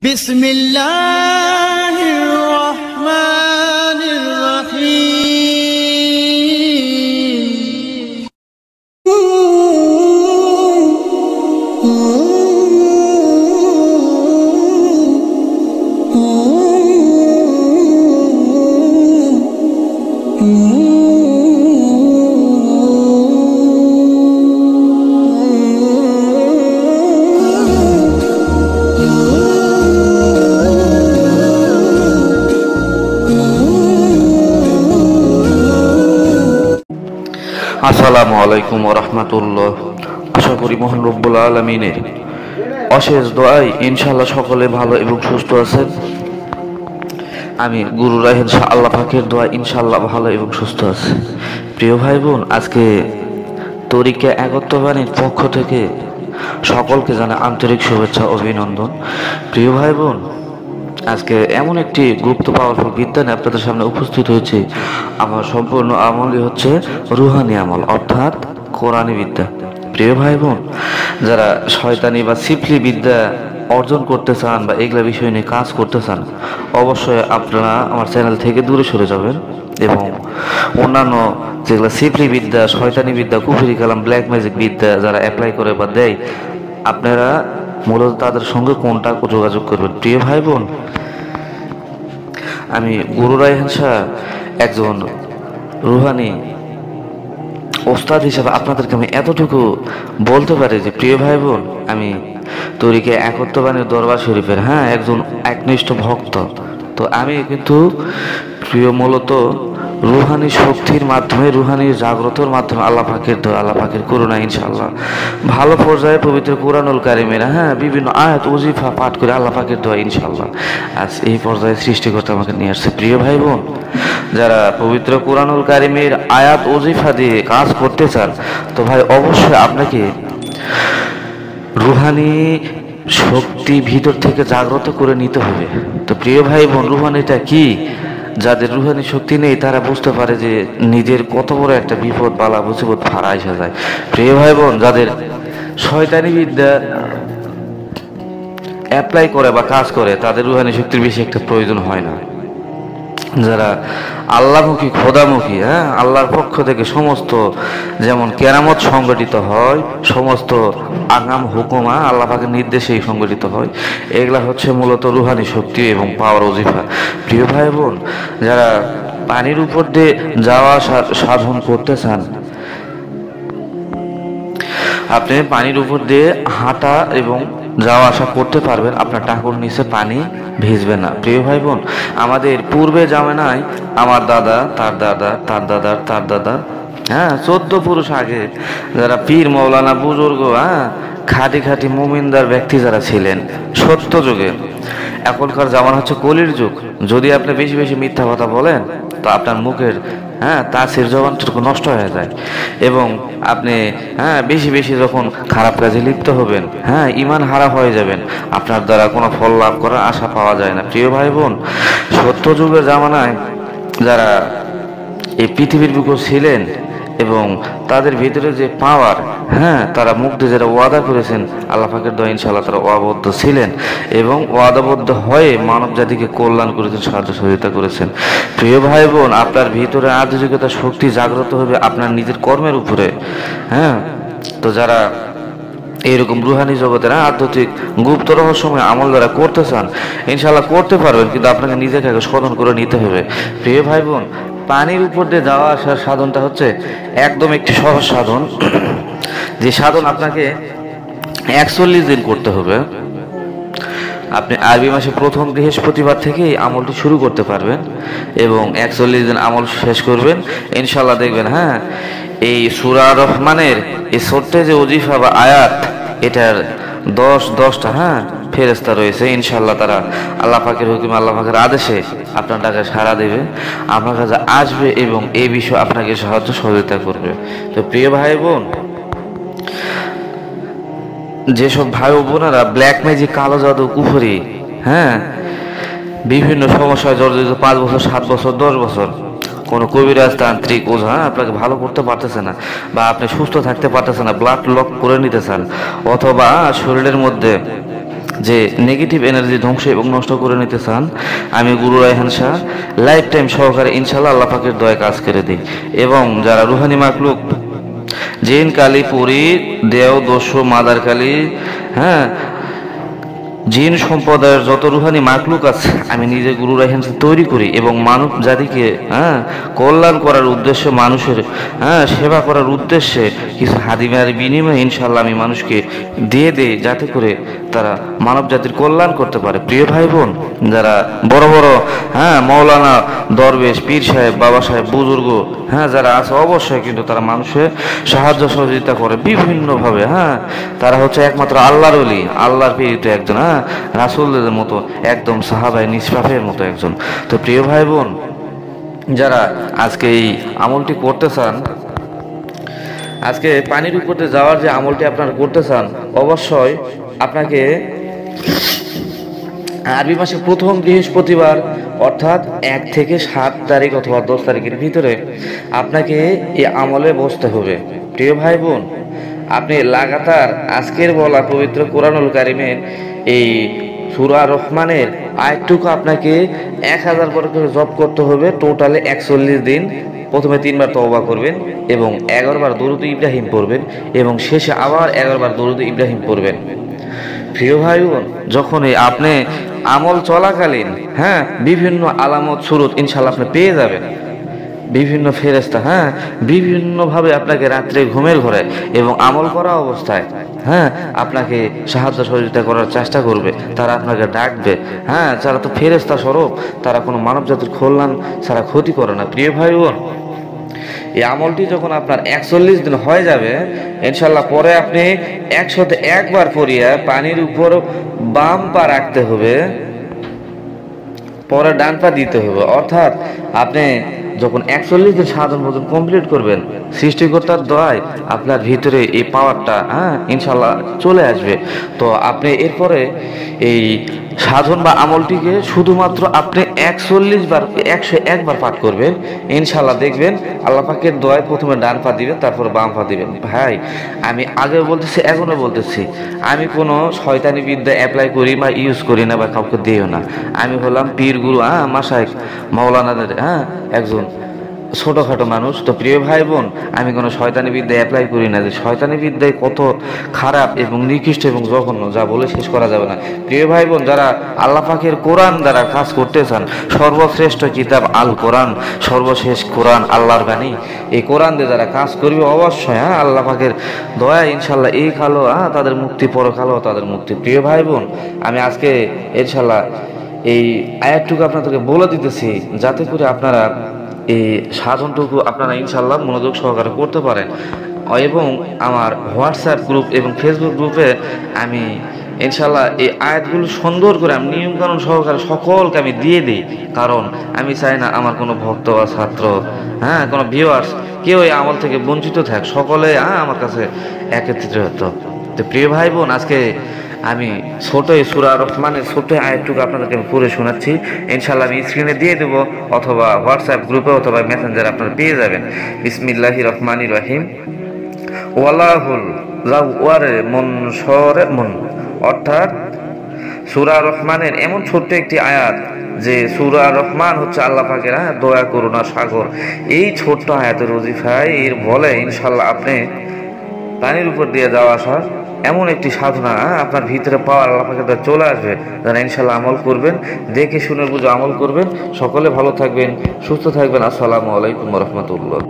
بسم الله الرحمن الرحيم আসসালামু আলাইকুম ওয়া রাহমাতুল্লাহ। আশা করি মহান রব্বুল আলামিনের অশেষ দোয়ায় ইনশাআল্লাহ সকলে ভালো এবং সুস্থ আছেন। আমি গুরু রাহেন শাহ আল্লাহ পাকের দোয়া ইনশাআল্লাহ ভালো এবং সুস্থ আছি। প্রিয় ভাই বোন, আজকে তরিকা একত্ববাণীর পক্ষ থেকে সকলকে জানাই আন্তরিক শুভেচ্ছা অভিনন্দন। প্রিয় ভাই বোন, আজকে এমন একটি গুপ্ত পাওয়ারফুল বিদ্যা নিয়ে আপনাদের সামনে উপস্থিত হয়েছে। আমার সম্পূর্ণ আমলই হচ্ছে রুহানি আমল, অর্থাৎ কোরআনী বিদ্যা। প্রিয় ভাই বোন, যারা শয়তানি বা সিফলি বিদ্যা অর্জন করতে চান বা এগুলা বিষয় নিয়ে কাজ করতে চান, অবশ্যই আপনারা আমার চ্যানেল থেকে দূরে সরে যাবেন এবং অন্যান্য যেগুলো সিফলি বিদ্যা, শয়তানি বিদ্যা, কুফরি কালাম, ব্ল্যাক ম্যাজিক বিদ্যা যারা অ্যাপ্লাই করে বা দেয়, আপনারা মূলত তাদের সঙ্গে কোনটা যোগাযোগ করবেন। প্রিয় ভাই বোন, আমি গুরু রায়হান শাহ একজন রুহানি ওস্তাদ হিসাবে আপনাদেরকে আমি এতটুকু বলতে পারি যে প্রিয় ভাই বোন, আমি তরিকা একত্ববাণীর দরবার শরীফের একজন একনিষ্ঠ ভক্ত। তো আমি কিন্তু প্রিয় মূলত রুহানি শক্তির মাধ্যমে, রুহানি জাগ্রতর মাধ্যমে আল্লাহ পাকের করুণা ইনশাআল্লাহ ভালো পর্যায়ে পবিত্র কুরআনুল কারীমের বিভিন্ন আয়াত ওজিফা পাঠ করে আল্লাহ পাকের দোয়া ইনশাআল্লাহ আজ এই পর্যায়ে সৃষ্টিকর্তা আমাকে নিয়ে আসছে। প্রিয় ভাই বোন, যারা পবিত্র কুরআনুল কারীমের আয়াত ওজিফা দিয়ে কাজ করতে চান, তো ভাই অবশ্যই আপনাকে রুহানি শক্তি ভিতর থেকে জাগ্রত করে নিতে হবে। তো প্রিয় ভাই বোন, রুহানিটা কি? যাদের রুহানি শক্তি নেই তারা বুঝতে পারে যে নিজের কত বড় একটা বিপদ বালা মুসিবত ফাড়া এসে যায়। প্রিয় ভাই বোন, যাদের শয়তানি বিদ্যা অ্যাপ্লাই করে বা কাজ করে, তাদের রুহানি শক্তির বেশি একটা প্রয়োজন হয় না। যারা আল্লাহমুখী, খোদামুখী, আল্লাহর পক্ষ থেকে সমস্ত যেমন কেরামত সংগঠিত হয়, সমস্ত আগাম হুকুমা আল্লাহ পাকের নির্দেশেই সংগঠিত হয়, এগুলা হচ্ছে মূলত রুহানি শক্তি এবং পাওয়ার ওজিফা। প্রিয় ভাই বোন, যারা পানির উপর দিয়ে যাওয়া সাধন করতে চান, আপনি পানির উপর দিয়ে হাঁটা এবং যাওয়া আসা করতে পারবেন, আপনার টাকুর নিচে পানি ভিজবে না। প্রিয় ভাই বোন, আমাদের পূর্বে জামানায় আমার দাদা, তার দাদা, তার দাদার, তার দাদা, 14 পুরুষ আগে যারা পীর মৌলানা বুজুর্গ, খাঁটি খাঁটি মুমিনদার ব্যক্তি যারা ছিলেন সত্য যুগে, এখনকার জামানা হচ্ছে কলির যুগ। যদি আপনি বেশি বেশি মিথ্যা কথা বলেন, তো আপনার মুখের তাসির জবানটুকু নষ্ট হয়ে যায় এবং আপনি বেশি বেশি যখন খারাপ কাজে লিপ্ত হবেন, ঈমান হারা হয়ে যাবেন, আপনার দ্বারা কোনো ফল লাভ করার আশা পাওয়া যায় না। প্রিয় ভাই বোন, সত্য যুগের জামানায় যারা এই পৃথিবীর বুকে ছিলেন এবং তাদের ভিতরে যে পাওয়ার, তারা মুক্তি যারা ওয়াদা করেছেন আল্লাহ পাকের দোয়া ইনশাআল্লাহ তারা ওয়াদাবদ্ধ ছিলেন এবং ওয়াদাবদ্ধ হয়ে মানব জাতিকে কল্যাণ করেছেন, সাহায্য সহযোগিতা করেছেন। প্রিয় ভাই বোন, আপনার ভিতরে আধ্যাত্মিকতার শক্তি জাগ্রত হবে আপনার নিজের কর্মের উপরে। তো যারা এইরকম রুহানি জগতের আধ্যাত্মিক গুপ্ত রহস্যময় আমল যারা করতে চান, ইনশাআল্লাহ করতে পারবেন, কিন্তু আপনাকে নিজেকে শোধন করে নিতে হবে। প্রিয় ভাই বোন, পানির উপর দিয়ে যাওয়া আসার সাধনটা হচ্ছে একদম একটি সহজ সাধন, যে সাধন আপনাকে 41 দিন করতে হবে। আপনি আরবি মাসে প্রথম বৃহস্পতিবার থেকে এই আমলটি শুরু করতে পারবেন এবং 41 দিন আমল শেষ করবেন, ইনশাআল্লাহ দেখবেন এই সূরা রহমানের এই ছোট্ট যে ওজিফা বা আয়াত, এটার 10টা ফেরেশতা রয়েছে, ইনশাআল্লাহ তারা আল্লাহ পাকের হুকুমে, আল্লাহ পাকের আদেশে আপনার টাকা সাড়া দেবে, আপনার কাছে আসবে এবং এই বিষয়ে আপনাকে সাহায্য সহযোগিতা করবে। তো প্রিয় ভাই বোন, যেসব ভাই বোনেরা ব্ল্যাক ম্যাজিক, কালো জাদু, কুফরি, বিভিন্ন সমস্যায় জর্জরিত 5 বছর, 7 বছর, 10 বছর কোনো কবিরাজ, তান্ত্রিক, ওঝা আপনাকে ভালো করতে পারতেছে না, বা আপনি সুস্থ থাকতে পারতেছে না, ব্লাড লক করে নিতে চান, অথবা শরীরের মধ্যে যে নেগেটিভ এনার্জি ধ্বংস এবং নষ্ট করে নিতে চান, আমি গুরু রায়হান শাহ লাইফ টাইম সহকারে ইনশাল্লাহ আল্লাহ পাকের দয়ায় কাজ করে দিই। এবং যারা রুহানি মাকলুক জিন কালী পুরী দেও দস্যু মাদার কালী, হ্যাঁ, জিন সম্প্রদায়ের যত রুহানি মাকলুক আছে আমি নিজে গুরু রায়হান শাহ তৈরি করি এবং মানব জাতিকে কল্যাণ করার উদ্দেশ্যে, মানুষের সেবা করার উদ্দেশ্যে কিছু হাদিমের বিনিময়ে ইনশাল্লাহ আমি মানুষকে দিয়ে দেই, যাতে করে তারা মানব জাতির কল্যাণ করতে পারে। প্রিয় ভাই বোন, যারা বড় বড় মৌলানা দরবেশ পীর সাহেব বাবা সাহেব বুজুর্গ যারা আছে, অবশ্যই কিন্তু তারা মানুষের সাহায্য সহযোগিতা করে বিভিন্নভাবে। তারা হচ্ছে একমাত্র আল্লাহর ওলি, আল্লাহর প্রেরিত একজন, রাসূলদের মতো একদম সাহাবায়ে নিষ্পাপের মতো একজন। তো প্রিয় ভাই বোন, যারা আজকে এই আমলটি করতে চান, আজকে পানির উপরে যাওয়ার যে আমলটি আপনারা করতে চান, অবশ্যই আপনাকে আরবি মাসে প্রথম বৃহস্পতিবার অর্থাৎ 1 থেকে 7 তারিখ অথবা 10 তারিখের ভিতরে আপনাকে এই আমলে বসতে হবে। প্রিয় ভাই বোন, আপনি লাগাতার আজকের বলা পবিত্র কোরআনুল কারিমের এই সূরা রহমানের আয়াতটুকু আপনাকে 1000 করে জপ করতে হবে। টোটালে 41 দিন। প্রথমে 3 বার তওবা করবেন এবং 11 বার দরুদ ইব্রাহিম পড়বেন এবং শেষে আবার 11 বার দরুদ ইব্রাহিম পড়বেন। প্রিয় ভাই বোন, যখনই আপনি আমল চলাকালীন বিভিন্ন আলামত সুরত ইনশাআল্লাহ আপনি পেয়ে যাবেন। বিভিন্ন ফেরেশতা বিভিন্নভাবে আপনাকে রাত্রে ঘুমের ঘরে এবং আমল করা অবস্থায় আপনাকে সাহায্য সহযোগিতা করার চেষ্টা করবে। তারা আপনাকে ডাকবে। যারা তো ফেরেশতা স্বরূপ, তারা কোনো মানব জাতির কল্যাণ ছাড়া ক্ষতি করে না। প্রিয় ভাই বোন, এই আমলটি যখন আপনার 41 দিন হয়ে যাবে ইনশাল্লাহ, পরে আপনি 101 বার পরিয়া পানির উপর বাম পা রাখতে হবে, পরে ডান পা দিতে হবে। অর্থাৎ আপনি যখন 41 দিন সাধন ভোজন কমপ্লিট করবেন, সৃষ্টিকর্তার দয়ায় আপনার ভিতরে এই পাওয়ারটা ইনশাল্লাহ চলে আসবে। তো আপনি এরপরে এই সাধন বা আমলটিকে শুধুমাত্র আপনি 101 বার পাঠ করবেন। ইনশাল্লাহ দেখবেন আল্লাহ পাকের দয়ায় প্রথমে ডান পা দিবেন, তারপর বাম পা দিবেন। ভাই, আমি আগে বলতেছি, এখনো বলতেছি, আমি কোনো শয়তানি বিদ্যা অ্যাপ্লাই করি বা ইউজ করি না বা কাউকে দিও না। আমি হলাম পীর গুরু মাশায়েখ মাওলানাদের একজন ছোটখাটো মানুষ। তো প্রিয় ভাই বোন, আমি কোনো শয়তানি বিদ্যা অ্যাপ্লাই করি না। যে শয়তানি বিদ্যায় কত খারাপ এবং নিকৃষ্ট এবং জঘন্য, যা বলে শেষ করা যাবে না। প্রিয় ভাই বোন, যারা আল্লাহ পাকের কোরআন দ্বারা কাজ করতে চান, সর্বশ্রেষ্ঠ কিতাব আল কোরআন, সর্বশেষ কোরআন, আল্লাহর বাণী, এই কোরআন দিয়ে যারা কাজ করবে অবশ্যই আল্লাহ পাকের দয়া ইনশাল্লাহ এই কালো তাদের মুক্তি, পরকালো তাদের মুক্তি। প্রিয় ভাই বোন, আমি আজকে ইনশাল্লাহ এই আয়াতটুকু আপনাদেরকে বলে দিতেছি, যাতে করে আপনারা এই সাধনটুকু আপনারা ইনশাল্লাহ মনোযোগ সহকারে করতে পারেন। এবং আমার হোয়াটসঅ্যাপ গ্রুপ এবং ফেসবুক গ্রুপে আমি ইনশাল্লাহ এই আয়াতগুলো সুন্দর করে আমি নিয়মকানুন সহকারে সকলকে আমি দিয়ে দিই। কারণ আমি চাই না আমার কোনো ভক্ত বা ছাত্র কোনো ভিউয়ার্স কেউ এই আমল থেকে বঞ্চিত থাক, সকলে আমার কাছে একত্রিত হতো। তো প্রিয় ভাই বোন, আজকে আমি ছোট সূরা রহমানের ছোট আয়াতটুকু আপনাদেরকে আমি পড়ে শোনাচ্ছি। ইনশাআল্লাহ আমি স্ক্রিনে দিয়ে দেবো, অথবা হোয়াটসঅ্যাপ গ্রুপে অথবা মেসেঞ্জারে আপনারা পেয়ে যাবেন। বিসমিল্লাহির রহমানির রহিম। ওয়ালাহুল জাওয়ারে মুনশরে মুন, অর্থাৎ সূরা রহমানের এমন ছোট্ট একটি আয়াত যে সূরা রহমান হচ্ছে আল্লাহ পাকের দয়া করুণা সাগর। এই ছোট্ট আয়াতের ওজিফায় এর বলে ইনশাআল্লাহ আপনি পানির উপর দিয়ে যাওয়া আসা এমন একটি সাধনা আপনার ভিতরে পাওয়ার আল্লাহ পাকের দ্বারা চলে আসবে। যারা ইনশাআল্লাহ আমল করবেন, দেখে শুনে বুঝে আমল করবেন। সকলে ভালো থাকবেন, সুস্থ থাকবেন। আসসালামু আলাইকুম ওয়া রাহমাতুল্লাহ।